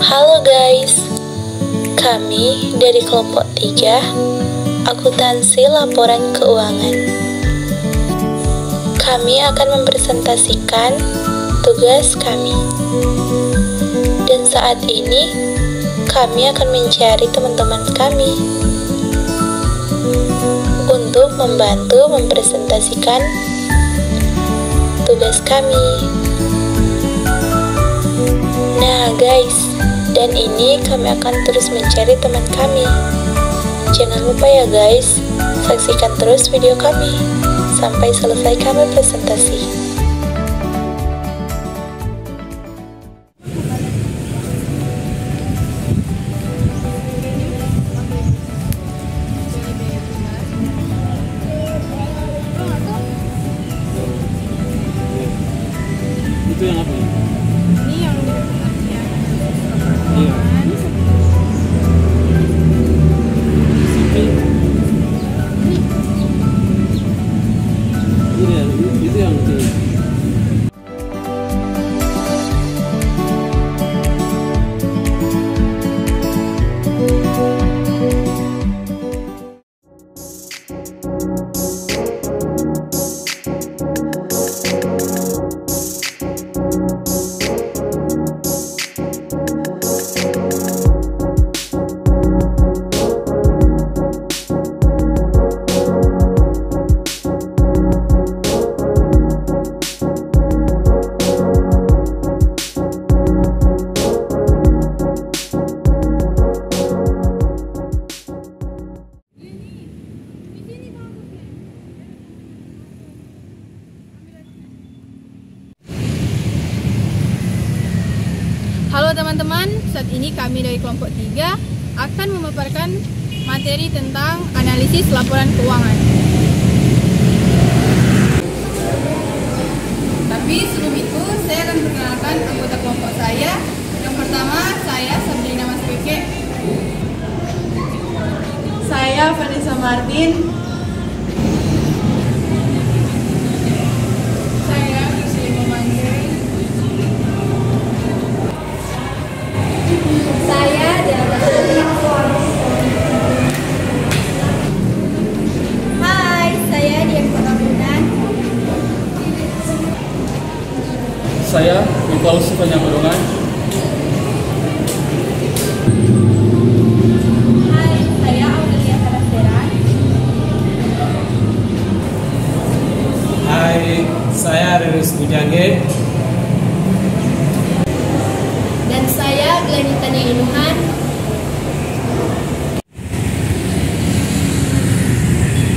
Halo guys, kami dari kelompok 3 akuntansi laporan keuangan. Kami akan mempresentasikan tugas kami. Dan saat ini kami akan mencari teman-teman kami untuk membantu mempresentasikan tugas kami. Nah guys, dan ini kami akan terus mencari teman kami. Jangan lupa ya guys, saksikan terus video kami sampai selesai kami presentasi. Itu yang apa? Ini yang pengertian. Iya. Itu yang Halo teman-teman, saat ini kami dari kelompok 3 akan memaparkan materi tentang analisis laporan keuangan. Tapi sebelum itu, saya akan perkenalkan anggota kelompok saya. Yang pertama, saya Sabrina Mas Keke. Saya Vanessa Martin. Saya Priscilla Manjai. Saya Hai, saya Dian Kotabunan. saya Nipaus Panjang Bedongan. Hai, saya Aurelia Karaseran. Hai, saya Riris Bujange. Dan saya Glenita Inuhan.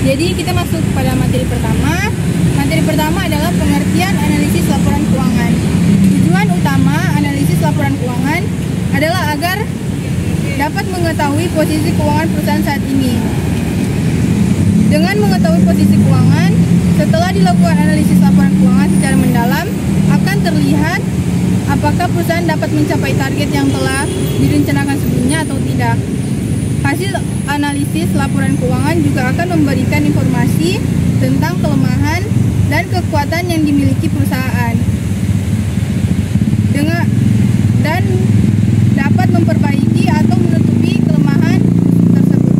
Jadi kita masuk pada materi pertama. Materi pertama adalah pengertian analisis laporan keuangan. Tujuan utama analisis laporan keuangan adalah agar dapat mengetahui posisi keuangan perusahaan saat ini. Dengan mengetahui posisi keuangan, setelah dilakukan analisis laporan keuangan secara mendalam, akan terlihat apakah perusahaan dapat mencapai target yang telah direncanakan sebelumnya atau tidak. Hasil analisis laporan keuangan juga akan memberikan informasi tentang kelemahan dan kekuatan yang dimiliki perusahaan, dan dapat memperbaiki atau menutupi kelemahan tersebut.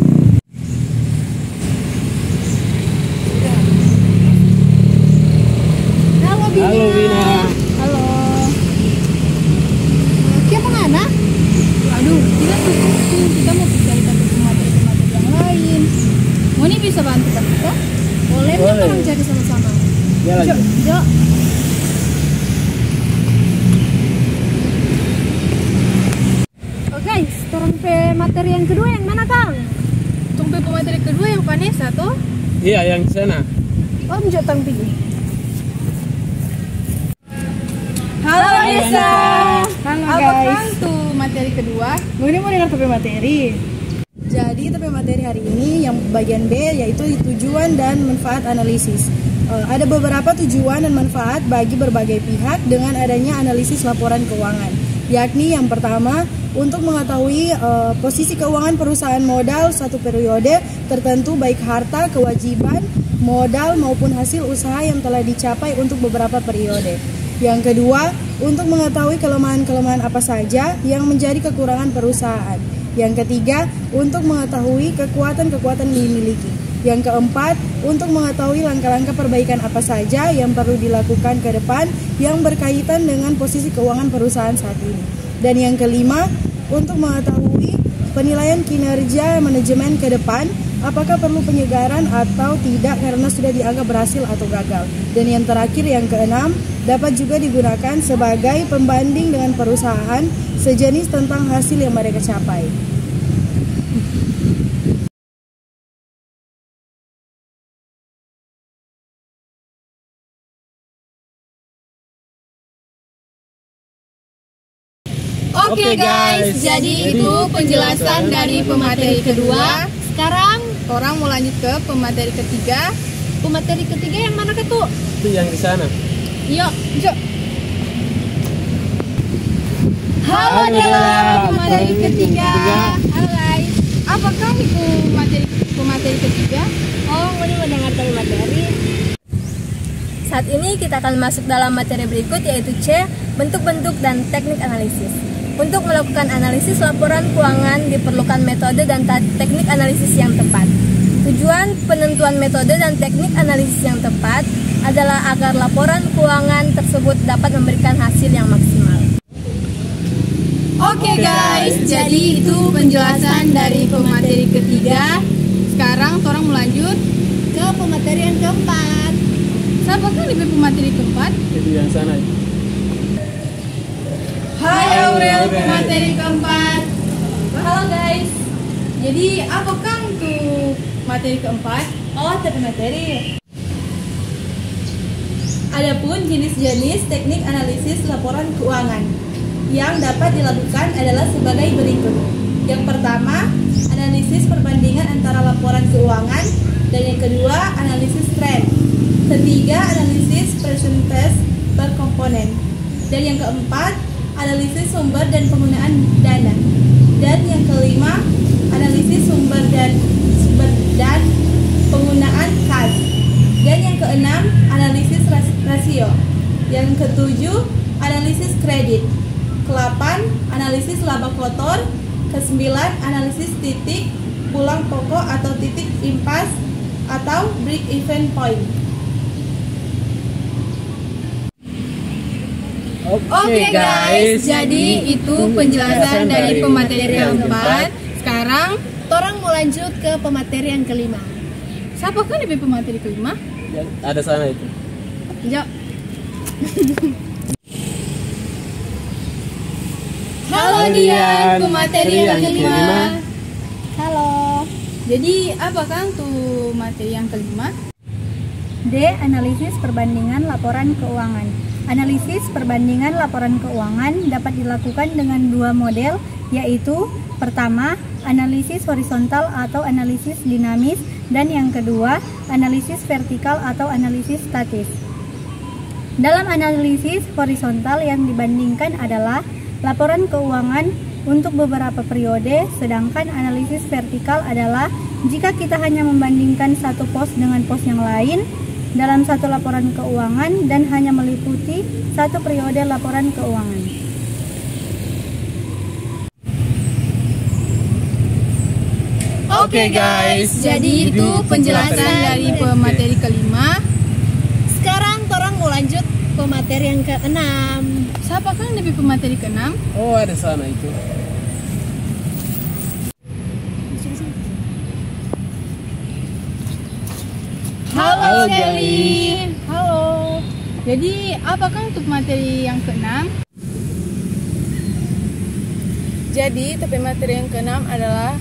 Halo Bina. Halo Bina. Halo. Siapa mana? Aduh, kita mau bicarakan tentang materi-materi yang lain. Mau nih bisa bantu kita? Boleh. Kita cari sama-sama. Ya lagi. Yuk. Oke, sekarang materi yang kedua yang mana Kang? Tunggu materi kedua yang Vanessa tuh. Iya, yang di sana. Oh, menjot tang tinggi. Halo Vanessa. Halo Apa guys. Kang tuh materi kedua? Ini mau dengar topik materi. Jadi topik materi hari ini yang bagian B yaitu tujuan dan manfaat analisis. Ada beberapa tujuan dan manfaat bagi berbagai pihak dengan adanya analisis laporan keuangan. Yakni yang pertama, untuk mengetahui posisi keuangan perusahaan modal suatu periode tertentu baik harta, kewajiban, modal maupun hasil usaha yang telah dicapai untuk beberapa periode. Yang kedua, untuk mengetahui kelemahan-kelemahan apa saja yang menjadi kekurangan perusahaan. Yang ketiga, untuk mengetahui kekuatan-kekuatan yang dimiliki. Yang keempat, untuk mengetahui langkah-langkah perbaikan apa saja yang perlu dilakukan ke depan yang berkaitan dengan posisi keuangan perusahaan saat ini. Dan yang kelima, untuk mengetahui penilaian kinerja manajemen ke depan, apakah perlu penyegaran atau tidak karena sudah dianggap berhasil atau gagal. Dan yang terakhir, yang keenam, dapat juga digunakan sebagai pembanding dengan perusahaan sejenis tentang hasil yang mereka capai. Oke guys, jadi itu penjelasan dari pemateri kedua. Sekarang orang mau lanjut ke pemateri ketiga. Pemateri ketiga yang mana Ketu? Itu yang di sana. Yuk. Halo dalam pemateri ketiga. Halo guys. Apakah itu pemateri ketiga? Oh, mau mendengarkan materi. Saat ini kita akan masuk dalam materi berikut, yaitu C, bentuk-bentuk dan teknik analisis. Untuk melakukan analisis laporan keuangan diperlukan metode dan teknik analisis yang tepat. Tujuan penentuan metode dan teknik analisis yang tepat adalah agar laporan keuangan tersebut dapat memberikan hasil yang maksimal. Oke guys, jadi itu penjelasan dari pemateri ketiga. Sekarang orang mau lanjut ke pemateri yang keempat. Siapa kan lebih pemateri keempat? Itu yang sana itu. Hai Aurel, pemateri keempat. Halo guys. Jadi apakah untuk materi keempat? Oh, tapi materi. Adapun jenis-jenis teknik analisis laporan keuangan yang dapat dilakukan adalah sebagai berikut. Yang pertama, analisis perbandingan antara laporan keuangan, dan yang kedua, analisis tren. Ketiga, analisis persentase per komponen. Dan yang keempat, analisis sumber dan penggunaan dana. Dan yang kelima, analisis sumber dan penggunaan kas. Dan yang keenam, analisis rasio. Yang ketujuh, analisis kredit. Ke-8, analisis laba kotor. Ke-9, analisis titik pulang pokok atau titik impas atau break even point. Oke guys, jadi itu penjelasan dari pemateri keempat. Sekarang orang mau lanjut ke pemateri yang kelima. Siapa kan lebih pemateri kelima? Ada sana itu. Yuk. Halo Dian, pemateri yang kelima. Halo. Jadi apa kan tuh materi yang kelima? D. Analisis perbandingan laporan keuangan. Analisis perbandingan laporan keuangan dapat dilakukan dengan dua model, yaitu pertama, analisis horizontal atau analisis dinamis, dan yang kedua, analisis vertikal atau analisis statis. Dalam analisis horizontal yang dibandingkan adalah laporan keuangan untuk beberapa periode, sedangkan analisis vertikal adalah jika kita hanya membandingkan satu pos dengan pos yang lain dalam satu laporan keuangan dan hanya meliputi satu periode laporan keuangan. Oke guys, jadi itu penjelasan dari pemateri kelima. Sekarang orang mau lanjut ke materi yang keenam. Siapa kan lebih pemateri keenam? Oh, ada sana itu. Halo Shelly. Halo. Jadi apakah untuk materi yang keenam? Jadi topik materi yang keenam adalah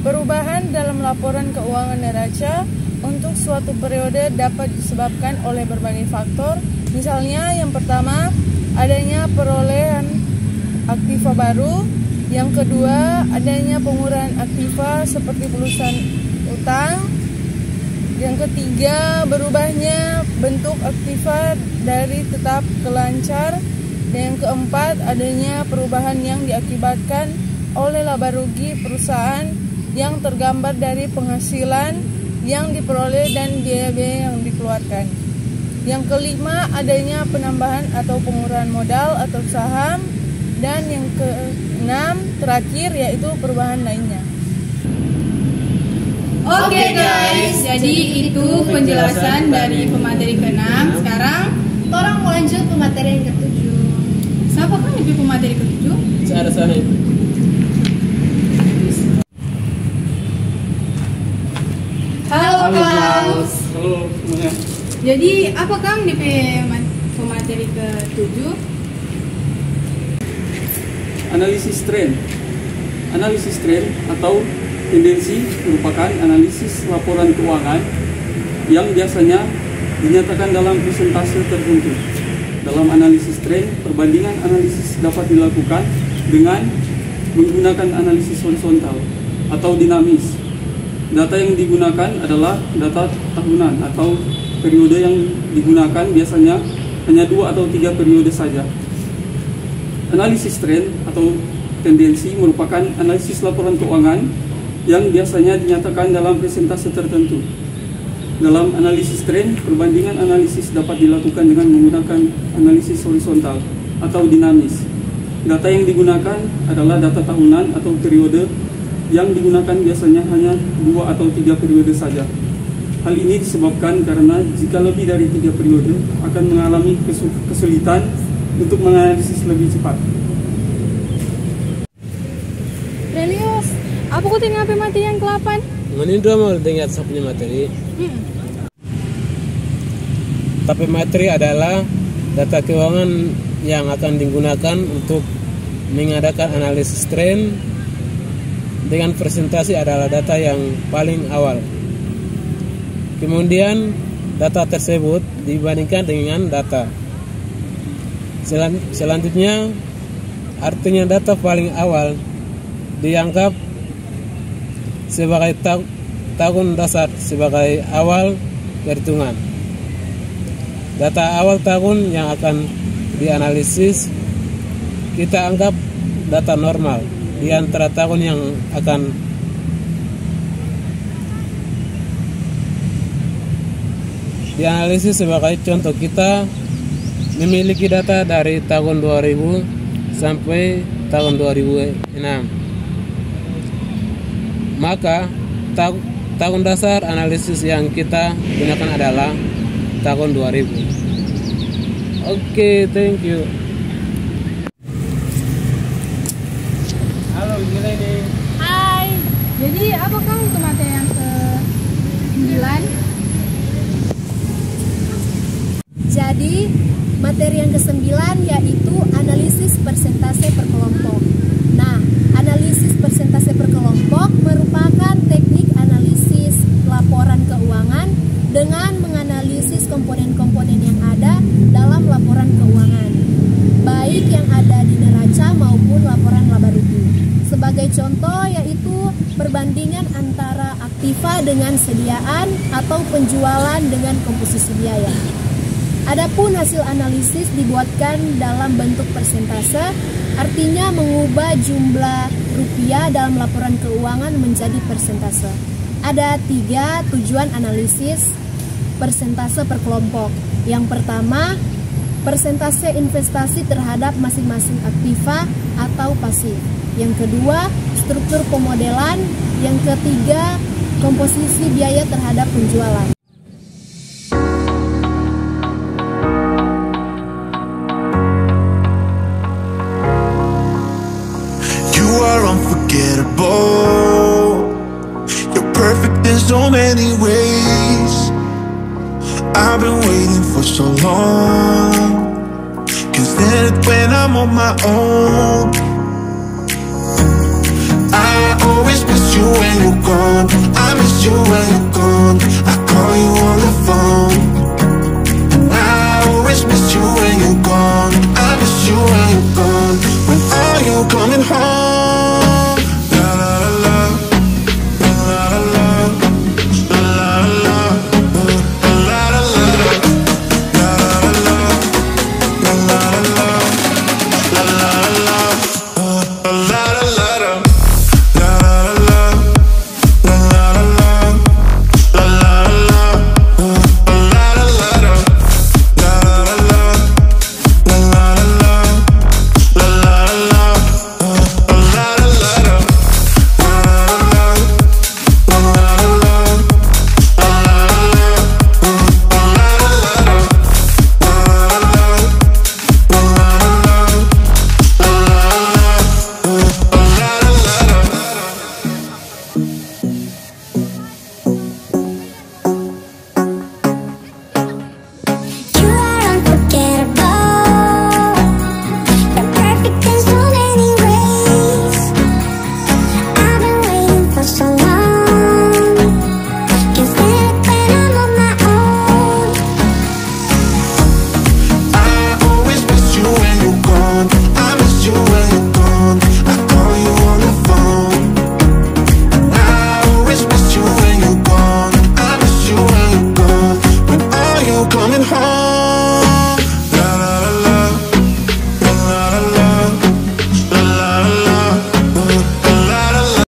perubahan dalam laporan keuangan neraca untuk suatu periode dapat disebabkan oleh berbagai faktor. Misalnya yang pertama, adanya perolehan aktiva baru. Yang kedua, adanya pengurangan aktiva seperti pelunasan utang. Yang ketiga, berubahnya bentuk aktiva dari tetap ke lancar. Dan yang keempat, adanya perubahan yang diakibatkan oleh laba rugi perusahaan yang tergambar dari penghasilan yang diperoleh dan biaya-biaya yang dikeluarkan. Yang kelima, adanya penambahan atau pengurangan modal atau saham. Dan yang keenam, terakhir, yaitu perubahan lainnya. Oke guys, jadi itu penjelasan dari pemateri ke-6. Sekarang Orang mau lanjut ke materi yang ke-7. siapa kan lebih pemateri ke-7? Ada sana itu. Halo Kang. Halo semuanya. Jadi apa Kang di pemateri ke-7? Analisis tren. Analisis tren atau tendensi merupakan analisis laporan keuangan yang biasanya dinyatakan dalam persentase tertentu. Dalam analisis tren, perbandingan analisis dapat dilakukan dengan menggunakan analisis horizontal atau dinamis. Data yang digunakan adalah data tahunan atau periode yang digunakan biasanya hanya 2 atau 3 periode saja. Analisis tren atau tendensi merupakan analisis laporan keuangan yang biasanya dinyatakan dalam persentase tertentu. Dalam analisis tren, perbandingan analisis dapat dilakukan dengan menggunakan analisis horizontal atau dinamis. Data yang digunakan adalah data tahunan atau periode yang digunakan biasanya hanya 2 atau 3 periode saja. Hal ini disebabkan karena jika lebih dari 3 periode akan mengalami kesulitan untuk menganalisis lebih cepat. Relius, apa kau tengah materi yang ke-8? Ini dua mau dengar saya punya materi. Tapi materi adalah data keuangan yang akan digunakan untuk mengadakan analisis tren dengan presentasi adalah data yang paling awal. Kemudian data tersebut dibandingkan dengan data. Selanjutnya artinya data paling awal dianggap sebagai tahun dasar sebagai awal perhitungan. Data awal tahun yang akan dianalisis kita anggap data normal di antara tahun yang akan dianalisis. Sebagai contoh, kita memiliki data dari tahun 2000 sampai tahun 2006. Maka tahun dasar analisis yang kita gunakan adalah tahun 2000. Oke, thank you. Halo, gila nih. Hai. Jadi apa Kang untuk materi yang ke-9? Jadi materi yang ke-9 yaitu analisis persentase per kelompok. Nah, analisis persentase per kelompok merupakan teknik analisis laporan keuangan dengan menganalisis komponen-komponen yang ada dalam laporan keuangan, baik yang ada di neraca maupun laporan laba rugi. Sebagai contoh yaitu perbandingan antara aktiva dengan sediaan atau penjualan dengan komposisi biaya. Adapun hasil analisis dibuatkan dalam bentuk persentase, artinya mengubah jumlah rupiah dalam laporan keuangan menjadi persentase. Ada 3 tujuan analisis persentase per kelompok. Yang pertama, persentase investasi terhadap masing-masing aktiva atau pasif. Yang kedua, struktur pemodelan. Yang ketiga, komposisi biaya terhadap penjualan. You are unforgettable. You're perfect in so many ways. I've been waiting for so long. Can't stand it when I'm on my own. I always miss you when you're gone. I miss you when you're gone. I call you on the phone. And I always miss you when you're gone. I miss you when you're gone. When are you coming home?